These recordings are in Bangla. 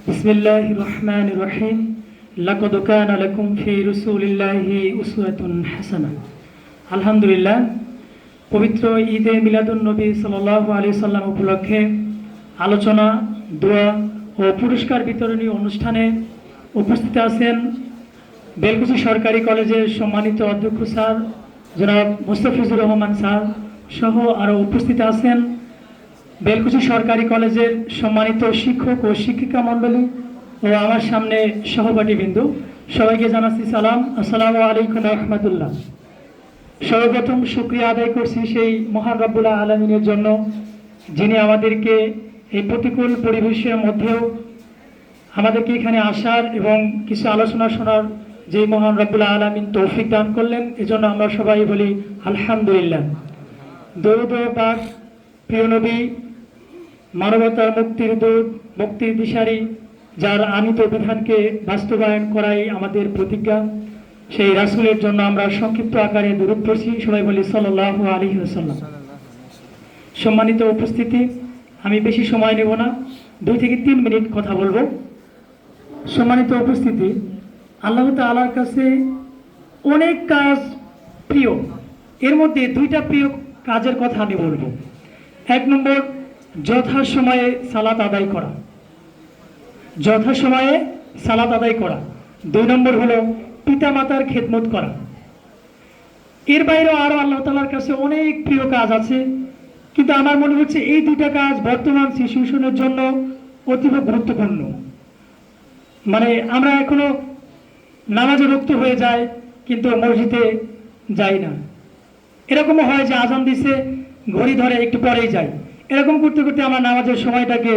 বিসমিল্লাহির রহমানির রহিম লাকাদ কানা লাকুম ফি রাসূলিল্লাহি উসওয়াতুন হাসানাহ। আলহামদুলিল্লাহ, পবিত্র ঈদে মিলাদুন নবী সাল্লাল্লাহু আলাইহি সাল্লাম উপলক্ষে আলোচনা, দোয়া ও পুরস্কার বিতরণী অনুষ্ঠানে উপস্থিত আছেন বেলকুচি সরকারি কলেজের সম্মানিত অধ্যক্ষ স্যার জনাব মুস্তাফিজুর রহমান স্যার সহ আরও উপস্থিত আছেন বেলকুচি সরকারি কলেজের সম্মানিত শিক্ষক ও শিক্ষিকা মণ্ডলী ও আমার সামনে সহপাঠীবৃন্দ, সবাইকে জানাচ্ছি সালাম, আসসালামু আলাইকুম রহমতুল্লাহ। সর্বপ্রথম শুকরিয়া আদায় করছি সেই মহান রব্বুল আলামিনের জন্য, যিনি আমাদেরকে এই প্রতিকূল পরিবেশের মধ্যেও আমাদেরকে এখানে আসার এবং কিছু আলোচনা শোনার যে মহান রব্বুল আলামিন তৌফিক দান করলেন, এজন্য আমরা সবাই বলি আলহামদুলিল্লাহ। দরুদ ও পাক প্রিয় নবী, মানবতার মুক্তির দূত, মুক্তির দিশারি, যার আনিত বিধানকে বাস্তবায়ন করাই আমাদের প্রতিজ্ঞা, সেই রাসূলের জন্য আমরা সংক্ষিপ্ত আকারে দরুদ পড়ছি। সবাই বলি সাল্লাল্লাহু আলাইহি ওয়াসাল্লাম। সম্মানিত উপস্থিতি, আমি বেশি সময় নেব না, 2 থেকে 3 মিনিট কথা বলবো। সম্মানিত উপস্থিতি, আল্লাহ তাআলার কাছে অনেক কাজ প্রিয়, এর মধ্যে 2টা প্রিয় কাজের কথা আমি বলবো। 1 নম্বর, যথাসময়ে সালাত আদায় করা, যথাসময়ে সালাত আদায় করা। 2 নম্বর হলো পিতামাতার খেদমত করা। এর বাইরেও আরও আল্লাহ তাআলার কাছে অনেক প্রিয় কাজ আছে, কিন্তু আমার মনে হচ্ছে এই 2টা কাজ বর্তমান সিচুয়েশনের জন্য অতীব গুরুত্বপূর্ণ। মানে আমরা এখনো নামাজে রক্ত হয়ে যায় কিন্তু মসজিদে যাই না। এরকমও হয় যে আজান দিছে, ঘড়ি ধরে একটু পরেই যাই, এরকম করতে করতে আমরা নামাজের সময়টাকে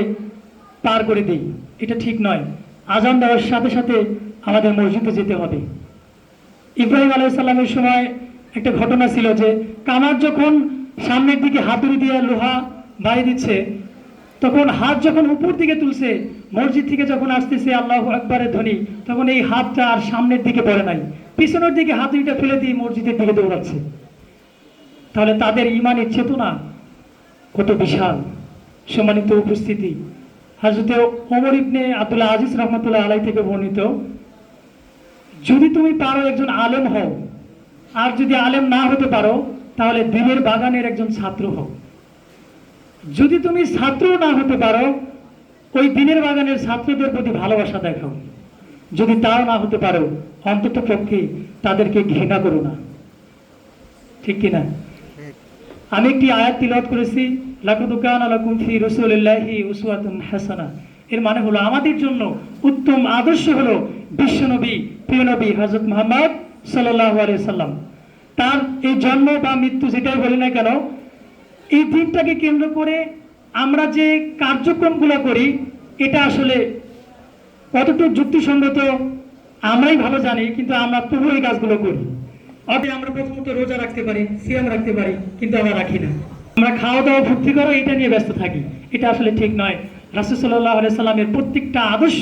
পার করে দিই। এটা ঠিক নয়। আজান দেওয়ার সাথে সাথে আমাদের মসজিদে যেতে হবে। ইব্রাহিম আলাইহিস সালামের সময় একটা ঘটনা ছিল যে কামার যখন সামনের দিকে হাতুড়ি দিয়ে লোহা বাড়িয়ে দিচ্ছে, তখন হাত যখন উপর দিকে তুলছে, মসজিদ থেকে যখন আসতেছে আল্লাহু আকবারের ধ্বনি, তখন এই হাতটা আর সামনের দিকে পড়ে নাই, পিছনের দিকে হাতুড়িটা ফেলে দিয়ে মসজিদের দিকে দৌড়াচ্ছে। তাহলে তাদের ঈমানের চেতনা কত বিশাল। সম্মানিত উপস্থিতি, হযরত ওমর ইবনে আব্দুল আজিজ রাহমাতুল্লাহ আলাইহি থেকে বর্ণিত, যদি তুমি পারো একজন আলেম হও, আর যদি আলেম না হতে পারো তাহলে দিনের বাগানের একজন ছাত্র হও। যদি তুমি ছাত্র না হতে পারো, ওই দিনের বাগানের ছাত্রদের প্রতি ভালোবাসা দেখাও। যদি তাও না হতে পারো, অন্তত পক্ষে তাদেরকে ঘৃণা করো না। ঠিক কিনা? আমি একটি আয়াত তিলাওয়াত করেছি, লাকাদ কানা লাকুম ফি রাসূলিল্লাহি উসওয়াতুন হাসানাহ। এর মানে হলো আমাদের জন্য উত্তম আদর্শ হলো বিশ্বনবী, প্রিয় নবী হযরত মুহাম্মদ সাল্লাল্লাহু আলাইহি সাল্লাম। তার এই জন্ম বা মৃত্যু যেটাই বলি না কেন, এই দিনটাকে কেন্দ্র করে আমরা যে কার্যক্রমগুলো করি, এটা আসলে কতটুকু যুক্তিসঙ্গত আমরাই ভালো জানি, কিন্তু আমরা তবু এই কাজগুলো করি। অতএব আমরা প্রথমত রোজা রাখতে পারি, সিয়াম রাখতে পারি, কিন্তু আমরা রাখি না। আমরা খাওয়া দাওয়া ভক্তি করো, এটা নিয়ে ব্যস্ত থাকি। এটা আসলে ঠিক নয়। রাসূল সাল্লাল্লাহু আলাইহি সাল্লামের প্রত্যেকটা আদর্শ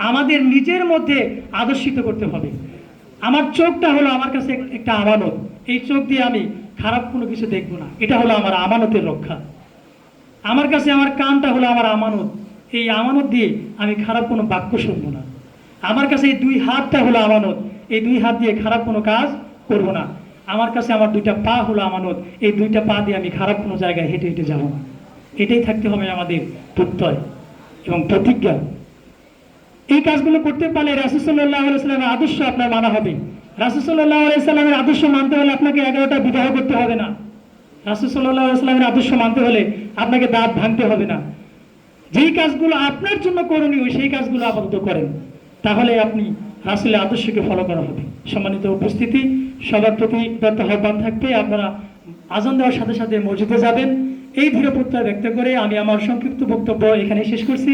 আমাদের নিজের মধ্যে আদর্শিত করতে হবে। আমার চোখটা হলো আমার কাছে একটা আমানত, এই চোখ দিয়ে আমি খারাপ কোনো কিছু দেখবো না, এটা হলো আমার আমানতের রক্ষা। আমার কাছে আমার কানটা হলো আমার আমানত, এই আমানত দিয়ে আমি খারাপ কোনো বাক্য শুনবো না। আমার কাছে এই 2 হাতটা হলো আমানত, এই 2 হাত দিয়ে খারাপ কোনো কাজ করবো না। আমার কাছে আমার 2টা পা হলো আমানত, এই 2টা পা দিয়ে আমি খারাপ কোনো জায়গায় হেঁটে হেঁটে যাবো না। এটাই থাকতে হবে আমাদের প্রত্যয় এবং প্রতিজ্ঞা। এই কাজগুলো করতে পারলে রাসূল সাল্লাল্লাহু আলাইহি সাল্লামের আদর্শ আপনার মানা হবে। রাসূল সাল্লাল্লাহু আলাইহি সাল্লামের আদর্শ মানতে হলে আপনাকে 11টা বিবাহ করতে হবে না। রাসূল সাল্লাল্লাহু আলাইহি সাল্লামের আদর্শ মানতে হলে আপনাকে দাঁত ভাঙতে হবে না। যেই কাজগুলো আপনার জন্য করণীয় সেই কাজগুলো আপাতত করেন, তাহলে আপনি রাসূলের আদর্শকে ফলো করা হবে। সম্মানিত উপস্থিতি, সবার প্রতি দত্ত আহ্বান থাকবে আপনারা আজান দেওয়ার সাথে সাথে মসজিদে যাবেন। এই দৃঢ় প্রত্যয় ব্যক্ত করে আমি আমার সংক্ষিপ্ত বক্তব্য এখানে শেষ করছি।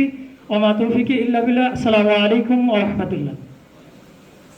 ওয়া মা তৌফিকি ইল্লা বিল্লাহ। আসসালামু আলাইকুম ওয়া রাহমাতুল্লাহ।